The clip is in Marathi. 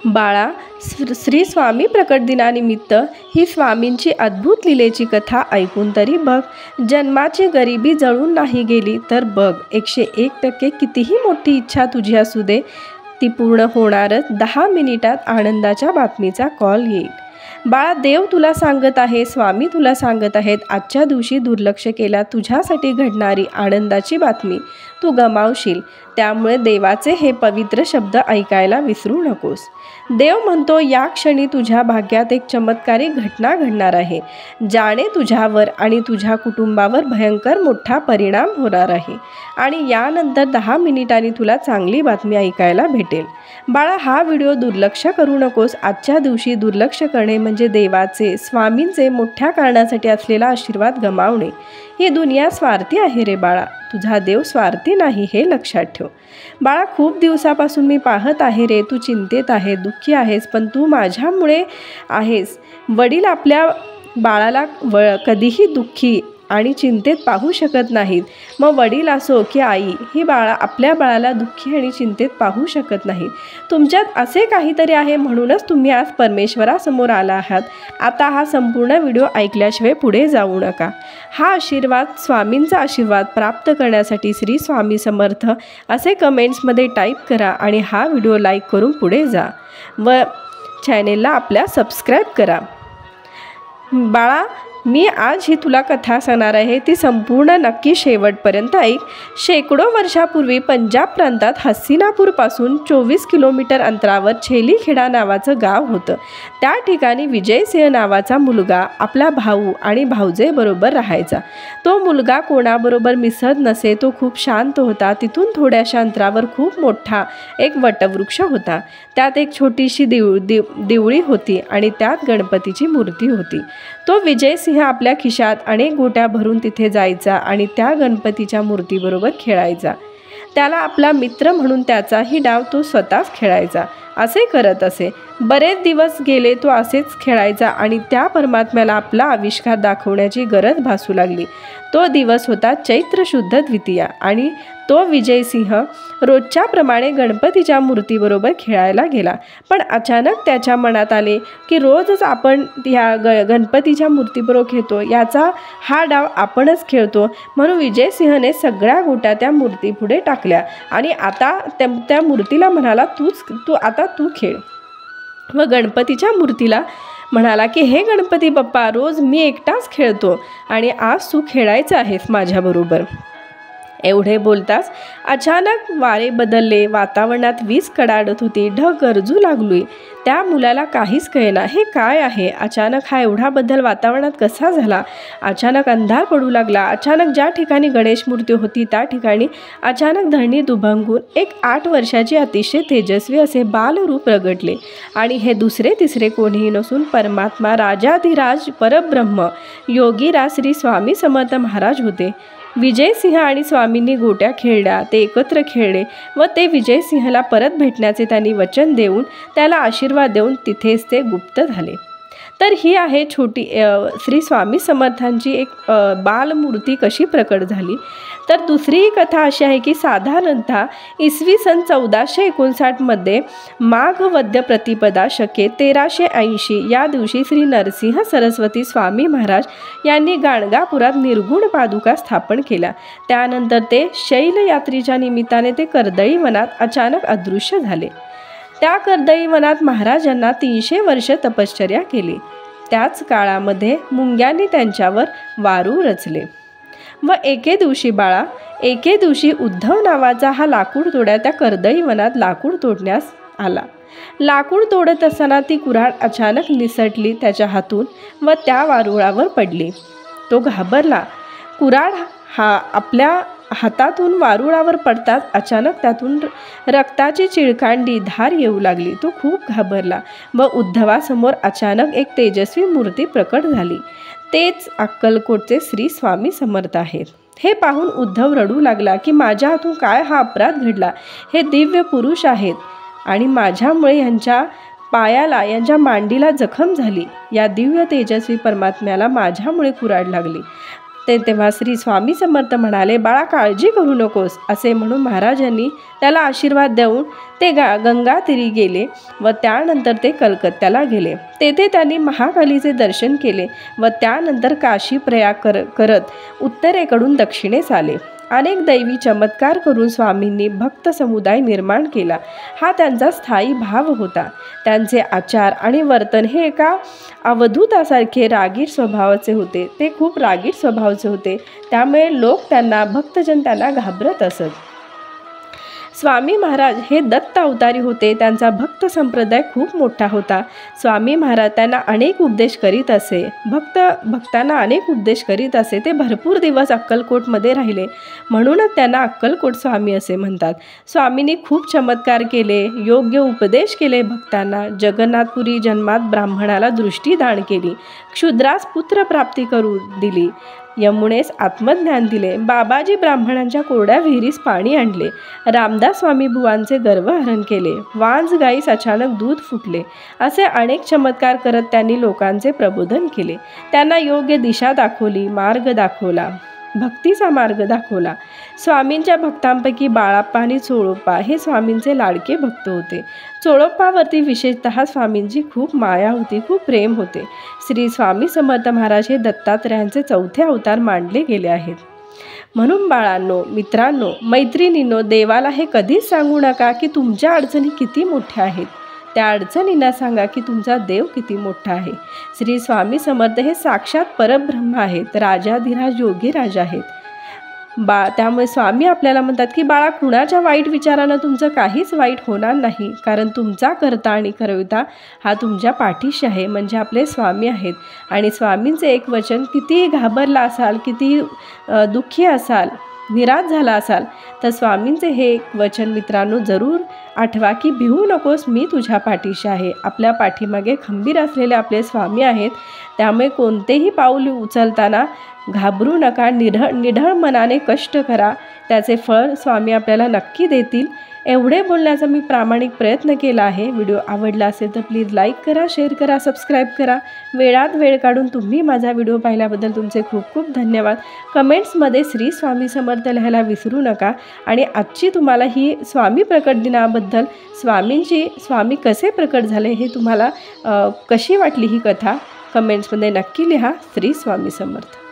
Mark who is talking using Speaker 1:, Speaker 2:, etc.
Speaker 1: बाळा, श्री स्वामी प्रकट दिनानिमित्त ही स्वामींची अद्भुत लीलेची कथा ऐकून तरी बघ. जन्माची गरिबी जळून नाही गेली तर बघ, 101% कितीही मोठी इच्छा तुझी असू दे, ती पूर्ण होणारच. 10 मिनिटात आनंदाच्या बातमीचा कॉल येईल. बाळा, देव तुला सांगत आहे, स्वामी तुला सांगत आहेत, आजच्या दिवशी दुर्लक्ष केल्या तुझ्यासाठी घडणारी आनंदाची बातमी तू गमावशील. त्यामुळे देवाचे हे पवित्र शब्द ऐकायला विसरू नकोस. देव म्हणतो, या क्षणी तुझ्या भाग्यात एक चमत्कारी घटना घडणार आहे, ज्याने तुझ्यावर आणि तुझ्या कुटुंबावर भयंकर मोठा परिणाम होणार आहे. आणि यानंतर 10 मिनिटांनी तुला चांगली बातमी ऐकायला भेटेल. बाळा, हा व्हिडिओ दुर्लक्ष करू नकोस. आजच्या दिवशी दुर्लक्ष करणे म्हणजे देवाचे, स्वामींचे मोठ्या कारणासाठी असलेला आशीर्वाद गमावणे. ही दुनिया स्वार्थी आहे रे बाळा, तुझा देव स्वार्थी नाही, हे लक्षात ठेव. बाळा, खूप दिवसापासून मी पाहत आहे रे, तू चिंतेत आहे, दुःखी आहेस, पण तू माझ्यामुळे आहेस. वडील आपल्या बाळाला कधीही दुःखी आणि चिंतेत पाहू शकत नाहीत. मग वडील असो की आई, ही आपल्या बाळाला दुःखी आणि चिंतेत पाहू शकत नाहीत. तुमच्यात असे काहीतरी आहे, म्हणूनच तुम्ही आज परमेश्वरासमोर आला आहात. आता हा संपूर्ण व्हिडिओ ऐकल्याशिवाय पुढे जाऊ नका. हा आशीर्वाद, स्वामींचा आशीर्वाद प्राप्त करण्यासाठी श्री स्वामी समर्थ असे कमेंट्समध्ये टाईप करा आणि हा व्हिडिओ लाईक करून पुढे जा व चॅनेलला आपल्या सबस्क्राईब करा. बाळा, मी आज ही तुला कथा सांगणार आहे, ती संपूर्ण नक्की शेवटपर्यंत ऐक. शेकडो वर्षापूर्वी पंजाब प्रांतात हस्तिनापूरपासून 24 किलोमीटर अंतरावर छेलीखेडा नावाचं गाव होतं. त्या ठिकाणी विजयसिंह नावाचा मुलगा आपला भाऊ आणि भाऊजेबरोबर राहायचा. तो मुलगा कोणाबरोबर मिसळत नसे, तो खूप शांत होता. तिथून थोड्याशा अंतरावर खूप मोठा एक वटवृक्ष होता. त्यात एक छोटीशी देवळी होती आणि त्यात गणपतीची मूर्ती होती. तो विजयसिंह आपल्या खिशात अनेक गोट्या भरून तिथे जायचा आणि त्या गणपतीच्या मूर्तीबरोबर खेळायचा. त्याला आपला मित्र म्हणून त्याचाही डाव तो स्वतःच खेळायचा. असे करत असे. बरेच दिवस गेले तो असेच खेळायचा आणि त्या परमात्म्याला आपला आविष्कार दाखवण्याची गरज भासू लागली. तो दिवस होता चैत्र शुद्ध द्वितीया आणि तो विजयसिंह रोजच्या प्रमाणे गणपतीच्या मूर्तीबरोबर खेळायला गेला. पण अचानक त्याच्या मनात आले की रोजच आपण ह्या गणपतीच्या मूर्तीबरोबर खेळतो, याचा हा डाव आपणच खेळतो. म्हणून विजयसिंहने सगळ्या गोट्या त्या मूर्तीपुढे टाकल्या आणि आता त्या मूर्तीला म्हणाला, तू खेळ. व गणपतीच्या मूर्तीला म्हणाला की हे गणपती बाप्पा, रोज मी एकटाच खेळतो आणि आज तू खेळायचं आहेस माझ्याबरोबर. एवढे बोलताच अचानक वारे बदलले, वातावरणात वीज कडाडत होती, ढग गरजू लागली. त्या मुलाला काहीच कळेना, हे काय आहे? अचानक हा एवढा बदल वातावरणात कसा झाला? अचानक अंधार पडू लागला. अचानक ज्या ठिकाणी गणेश मूर्ती होती त्या ठिकाणी अचानक धरणी दुभंगून एक 8 वर्षाची अतिशय तेजस्वी असे बालरूप प्रगटले. आणि हे दुसरे तिसरे कोणीही नसून परमात्मा, राजाधिराज, परब्रह्म, योगीराज श्री स्वामी समर्थ महाराज होते. विजयसिंह आणि स्वामींनी गोट्या खेळल्या, ते एकत्र खेळले व ते विजयसिंहला परत भेटण्याचे त्यांनी वचन देऊन त्याला आशीर्वाद देऊन तिथेच ते गुप्त झाले. तर ही आहे छोटी श्री स्वामी समर्थांची एक बालमूर्ती कशी प्रकट झाली. तर दुसरी कथा अशी आहे की साधारणतः इसवी सन 1459 माघ वद्य प्रतिपदा शके 1380 या दिवशी श्री नरसिंह सरस्वती स्वामी महाराज यांनी गाणगापुरात निर्गुण पादुका स्थापन केल्या. त्यानंतर ते शैलयात्रेच्या निमित्ताने ते कर्दळी वनात अचानक अदृश्य झाले. त्या कर्दळी वनात महाराजांना 300 वर्ष तपश्चर्या केली. त्याच काळामध्ये मुंग्यांनी त्यांच्यावर वारू रचले. व एके दिवशी उद्धव नावाचा हा लाकूड तोड्या त्या कर्दळी वनात लाकूड तोडण्यास आला. लाकूड तोडत असताना ती कुऱ्हाड अचानक निसटली त्याच्या हातून व त्या वारुळावर पडली. तो घाबरला. कुऱ्हाड आपल्या हातातून वारुळावर पडताच अचानक त्यातून रक्ताची चिळकांडी धार येऊ लागली. तो खूप घाबरला व उद्धवासमोर अचानक एक तेजस्वी मूर्ती प्रकट झाली. तेच अक्कलकोटचे श्री स्वामी समर्थ आहेत. हे पाहून उद्धव रडू लागला की माझ्या हातून काय हा अपराध घडला? हे दिव्य पुरुष आहेत आणि माझ्यामुळे यांच्या पायाला, यांच्या मांडीला जखम झाली. या दिव्य तेजस्वी परमात्म्याला माझ्यामुळे कुऱ्हाड लागली. तेव्हा श्री स्वामी समर्थ म्हणाले, बाळा काळजी करू नकोस, असे म्हणून महाराजांनी त्याला आशीर्वाद देऊन ते गंगा तीरी गेले व त्यानंतर ते कलकत्त्याला गेले. तेथे त्यांनी महाकालीचे दर्शन केले व त्यानंतर काशी प्रयाग करत उत्तरेकडून दक्षिणेस आले. अनेक दैवी चमत्कार करून स्वामींनी भक्त समुदाय निर्माण केला. हा त्यांचा स्थायी भाव होता. त्यांचे आचार आणि वर्तन हे एका अवधूतासारखे रागीट स्वभावाचे होते. ते खूप रागीट स्वभावाचे होते, त्यामुळे भक्तजन त्यांना घाबरत असत. स्वामी महाराज हे दत्त अवतारी होते. त्यांचा भक्त संप्रदाय खूप मोठा होता. स्वामी महाराज त्यांना अनेक उपदेश करीत असे. भक्तांना अनेक उपदेश करीत असे. ते भरपूर दिवस अक्कलकोटमध्ये राहिले, म्हणूनच त्यांना अक्कलकोट स्वामी असे म्हणतात. स्वामींनी खूप चमत्कार केले, योग्य उपदेश केले भक्तांना. जगन्नाथपुरी जन्मात ब्राह्मणाला दृष्टीदान केली, क्षुद्रास पुत्र प्राप्ती करू दिली, यमुनेस आत्मज्ञान दिले, बाबाजी ब्राह्मणांच्या कोरड्या विहिरीस पाणी आणले, रामदास स्वामी बुवांचे गर्वहरण केले, वांज गाईस अचानक दूध फुटले, असे अनेक चमत्कार करत त्यांनी लोकांचे प्रबोधन केले. त्यांना योग्य दिशा दाखवली, मार्ग दाखवला, भक्तीचा मार्ग दाखवला. स्वामींच्या भक्तांपैकी बाळाप्पा आणि चोळप्पा हे स्वामींचे लाडके भक्त होते. चोळप्पावरती विशेषतः स्वामींची खूप माया होती, खूप प्रेम होते. श्री स्वामी समर्थ महाराज हे दत्तात्रयांचे चौथे अवतार मानले गेले आहेत. म्हणून बाळांनो, मित्रांनो, मैत्रिणींनो, देवाला हे कधीच सांगू नका की तुमच्या अडचणी किती मोठ्या आहेत. त्या अडचणींना सांगा की तुमचा देव किती मोठा आहे. श्री स्वामी समर्थ हे साक्षात परब्रह्म आहेत, राजाधिराज योगीराज आहेत. त्यामुळे स्वामी आपल्याला म्हणतात की बाळा, कुणाच्या वाईट विचारानं तुमचं काहीच वाईट होणार नाही, कारण तुमचा कर्ता आणि करविता हा तुमच्या पाठीशी आहे, म्हणजे आपले स्वामी आहेत. आणि स्वामींचे एक वचन, किती घाबरला असाल, किती दुःखी असाल, निराश झाला असाल, तर स्वामींचे हे एक वचन मित्रांनो जरूर आठवा की भिवू नकोस, मी तुझ्या पाठीशी आहे. आपल्या पाठीमागे खंबीर असलेले आपले स्वामी आहेत. त्यामुळे कोणतेही पाऊल उचलताना घाबरू नका, निढळ मनाने कष्ट करा, त्याचे फळ स्वामी आपल्याला नक्की देतील. एवढे बोलण्याचा मी प्रामाणिक प्रयत्न केला आहे. व्हिडिओ आवडला असेल तर प्लीज लाईक करा, शेअर करा, सबस्क्राईब करा. वेळात वेळ काढून तुम्ही माझा व्हिडिओ पाहिल्याबद्दल तुमचे खूप खूप धन्यवाद. कमेंट्समध्ये श्री स्वामी समर्थ लिहायला विसरू नका. आणि आजची तुम्हाला ही स्वामी प्रकट दिनाबद्दल स्वामी कसे प्रकट झाले हे तुम्हाला कशी वाटली ही कथा कमेंट्समध्ये नक्की लिहा. श्री स्वामी समर्थ.